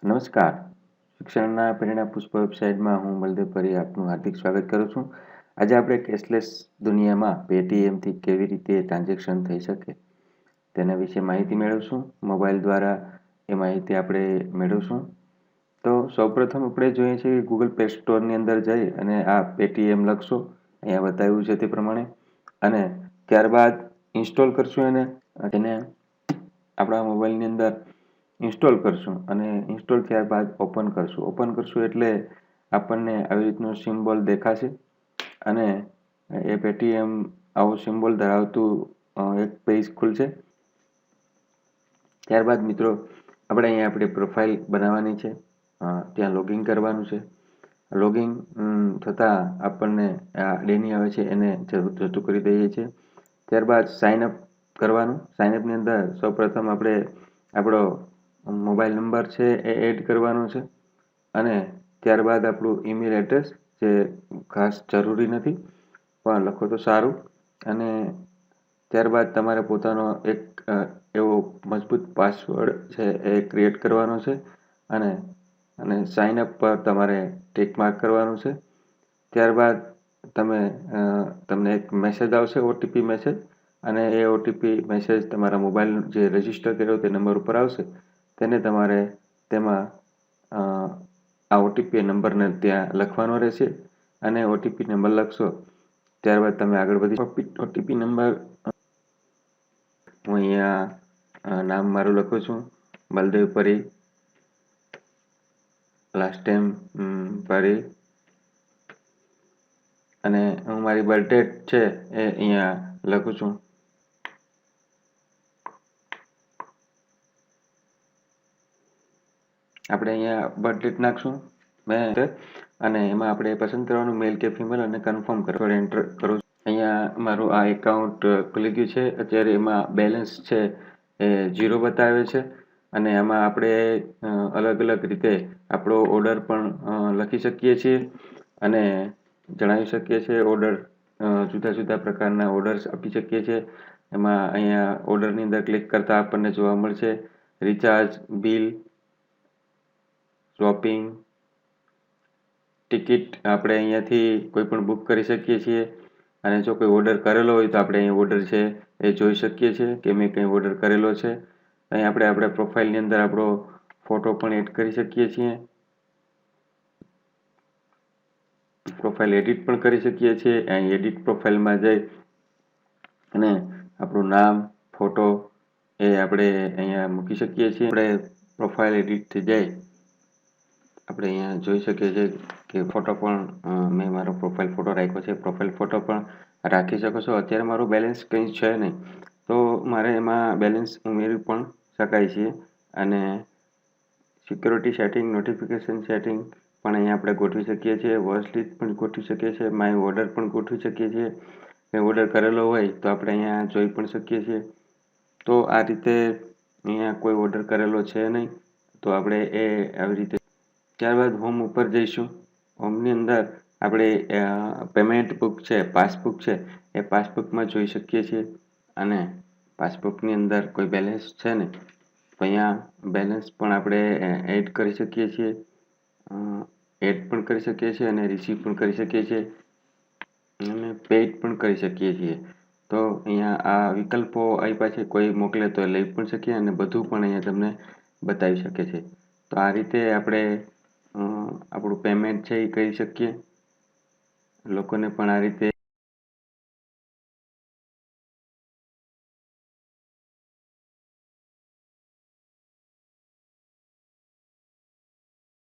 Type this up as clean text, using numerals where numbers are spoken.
નમસ્કાર. શિક્ષણના પ્રેરણા પુષ્પ વેબસાઇટમાં હું બલદેવ પરી આપનું હાર્દિક સ્વાગત કરું છું. આજે આપણે કેશલેસ દુનિયામાં પેટીએમથી કેવી રીતે ટ્રાન્ઝેક્શન થઈ શકે તેના વિશે માહિતી મેળવશું. મોબાઈલ દ્વારા એ માહિતી આપણે મેળવશું. તો સૌપ્રથમ આપણે જોઈએ છીએ કે ગૂગલ પ્લે સ્ટોરની અંદર જઈ અને આ પેટીએમ લખશો, અહીંયા બતાવ્યું છે તે પ્રમાણે, અને ત્યારબાદ ઇન્સ્ટોલ કરશું એને આપણા મોબાઈલની અંદર ઇન્સ્ટોલ કરશું અને ઇન્સ્ટોલ થયા બાદ ઓપન કરશું એટલે આપણને આવી રીતનું સિમ્બોલ દેખાશે અને એ પેટીએમ આવું સિમ્બોલ ધરાવતું એક પેજ ખુલશે. ત્યારબાદ મિત્રો આપણે અહીંયા આપણી પ્રોફાઇલ બનાવવાની છે, ત્યાં લોગિન કરવાનું છે. લોગિન થતાં આપણને આ ડેની આવે છે એને જતું કરી દઈએ છીએ. ત્યારબાદ સાઇનઅપ કરવાનું. સાઇનઅપની અંદર સૌપ્રથમ આપણે આપણો મોબાઈલ નંબર છે એ એડ કરવાનો છે અને ત્યારબાદ આપણું ઈમેલ એડ્રેસ, જે ખાસ જરૂરી નથી પણ લખો તો સારું, અને ત્યારબાદ તમારે પોતાનો એક એવો મજબૂત પાસવર્ડ છે એ ક્રિએટ કરવાનો છે અને સાઇનઅપ પર તમારે ટિક માર્ક કરવાનું છે. ત્યારબાદ તમને એક મેસેજ આવશે, ઓટીપી મેસેજ, અને એ ઓટીપી મેસેજ તમારા મોબાઈલ જે રજિસ્ટર કર્યો તે નંબર ઉપર આવશે. તેને તમારે તેમાં આ ઓટીપી નંબરને ત્યાં લખવાનો રહેશે અને ઓટીપી નંબર લખશો ત્યારબાદ તમે આગળ વધી ઓટીપી નંબર હું અહીંયા નામ મારું લખું છું, બલદેવ પરી, લાસ્ટ ટાઈમ પરી, અને હું મારી બર્થ ડેટ છે એ અહીંયા લખું છું. આપણે અહીંયા બર્થ ડેટ નાખશું અને એમાં આપણે પસંદ કરવાનું મેલ કે ફિમેલ અને કન્ફર્મ કરો, એન્ટર કરું. અહીંયા મારું આ એકાઉન્ટ ખુલી ગયું છે. અત્યારે એમાં બેલેન્સ છે એ 0 બતાવે છે અને એમાં આપણે અલગ અલગ રીતે આપણો ઓર્ડર પણ લખી શકીએ છીએ અને જણાવી શકીએ છીએ. જુદા જુદા પ્રકારના ઓર્ડર્સ આપી શકીએ છીએ. એમાં અહીંયા ઓર્ડરની અંદર ક્લિક કરતાં આપણને જોવા મળશે રિચાર્જ, બિલ, શોપિંગ, ટિકિટ. આપણે અહીંયાથી કોઈ પણ બુક કરી શકીએ છીએ અને જો કોઈ ઓર્ડર કરેલો હોય તો આપણે અહીં ઓર્ડર છે એ જોઈ શકીએ છીએ કે મેં કંઈ ઓર્ડર કરેલો છે. અહીં આપણે આપણા પ્રોફાઇલની અંદર આપણો ફોટો પણ એડ કરી શકીએ છીએ, પ્રોફાઇલ એડિટ પણ કરી શકીએ છીએ. અહીં એડિટ પ્રોફાઇલમાં જઈ અને આપણું નામ, ફોટો એ આપણે અહીંયા મૂકી શકીએ છીએ. આપણે પ્રોફાઇલ એડિટથી જઈ આપણે અહીંયા જોઈ શકીએ છીએ કે ફોટો પણ મેં મારો પ્રોફાઇલ ફોટો રાખ્યો છે. પ્રોફાઇલ ફોટો પણ રાખી શકો છો. અત્યારે મારું બેલેન્સ કંઈ છે નહીં તો મારે એમાં બેલેન્સ ઉમેરી પણ શકાય છે અને સિક્યોરિટી સેટિંગ, નોટિફિકેશન સેટિંગ પણ અહીંયા આપણે ગોઠવી શકીએ છીએ. વોચ લિસ્ટ પણ ગોઠવી શકીએ છીએ. માય ઓર્ડર પણ ગોઠવી શકીએ છીએ. કંઈ ઓર્ડર કરેલો હોય તો આપણે અહીંયા જોઈ પણ શકીએ છીએ. તો આ રીતે અહીંયા કોઈ ઓર્ડર કરેલો છે નહીં તો આપણે એ આવી રીતે. ત્યારબાદ હોમ ઉપર જઈશું. હોમની અંદર આપણે પેમેન્ટ બુક છે, પાસબુક છે, એ પાસબુકમાં જોઈ શકીએ છીએ અને પાસબુકની અંદર કોઈ બેલેન્સ છે ને તો અહીંયા બેલેન્સ પણ આપણે એડ કરી શકીએ છીએ, અને રિસીવ પણ કરી શકીએ છીએ અને પેડ પણ કરી શકીએ છીએ. તો અહીંયા આ વિકલ્પો આપ્યા છે. કોઈ મોકલે તો લઈ પણ શકીએ અને બધું પણ અહીંયા તમને બતાવી શકે છે. તો આ રીતે આપણે આપણું પેમેન્ટ છે એ કરી શકીએ. લોકોને પણ આ રીતે